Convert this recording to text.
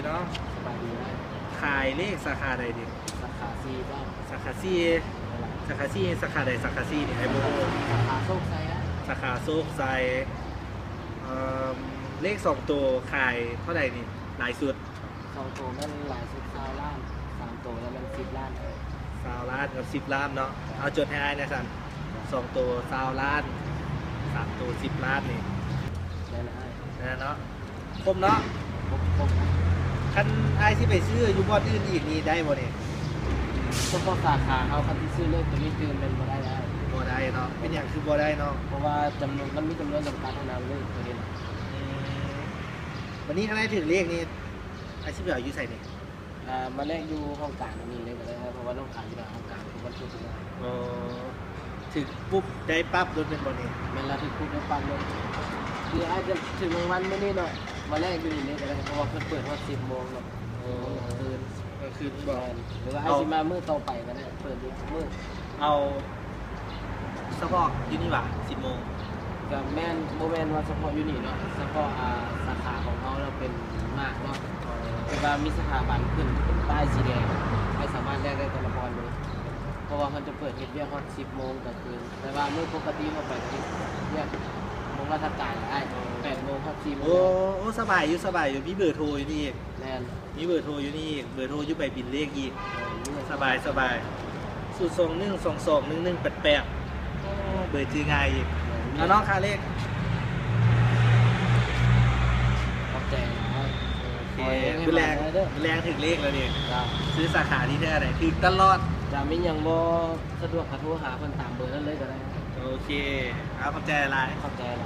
เนาะสบายดีนะขายเลขสาขาใดดิสาขาซีบ้างสาขาซีสาขาซีสาขาใดสาขาซีนี่ไอ้โบสาขาโชคชัยนะสาขาโซกไซเลข2ตัวขายเท่าไหร่นี่หลายสุด2 ตัวมันหลาย10 ล้าน3 ตัวแล้วมัน10 ล้าน20 ล้านกับ10 ล้านเนาะเอาจดให้ไอ้นะสัน2 ตัว20 ล้าน3 ตัว10 ล้านนี่นั่นนะนะเนาะคมเนาะครบคันไอ้ที่ไปซื้ออยู่บ่อนอื่นอีกนี่ได้บ่เนี่ยเฉพาะสาขาเขาคันที่ซื้อเลขตัวนี้คือเป็นบ่ได้บ่ได้เนาะเป็นอย่างคือบ่ได้เนาะเพราะว่าจำนวนมันมีจำนวนจำกัดเท่านั้นเลขตัวนี้วันนี้ถ้าได้ถึงเลขนี่ไอ้ที่แบบอยู่ใส่เนี่ยมาแรกอยู่ห้องกลางนี่เลยก็ได้เพราะว่าต้องขายอยู่ในห้องกลางทุกวันพุธทุกวันถึงปุ๊บได้ปั๊บรถเป็นบ่เนี่ยเวลาถึงปุ๊บได้ปั๊บเลยคืออาจจะถึงวันไม่นี่หน่อยมาแรกอยู่นี่เลยก็ได้เพราะว่าเปิดว่า10 โมงเนาะคืนบ่หรือว่าไอ้ที่มามือต่อไปก็ได้เปิดมือเอาเฉพาะอยู่นี่ว่ะ10 โมงกับแม่นโมเมนต์ว่าเฉพาะอยู่นี่เนาะเฉพาะสาขาของเขาเราเป็นมากเนาะแต่ว่ามีสถาบันขึ้นเป็นป้ายสีแดงไม่สามารถแลกได้แต่ละพรเลยเพราะว่าเขาจะเปิดเฮ็ดเวียกฮอด10 โมงกลางคืนแต่ว่าเมื่อปกติเขาไปเฮ็ดเวียกโมงราชการได้8 โมงครับ4 โมงโอ้สบายอยู่มีเบอร์โทรอยู่นี่อีกแน่นมีเบอร์โทรอยู่นี่อีกเบอร์โทรอยู่ไปบินเลขอีกสบาย021221188เบอร์ชื่อง่ายอีกแล้วน้องค่าเลขขอบใจโอเคคือแรงถึงเลขแล้วนี่ซื้อสาขาที่แท้ไหนถึงตลอดจะมีอย่างบ่สะดวกโทรหาคนตามเบอร์นั้นเลยก็ได้โอเคเอาขอบใจอะไรขอบใจอะไร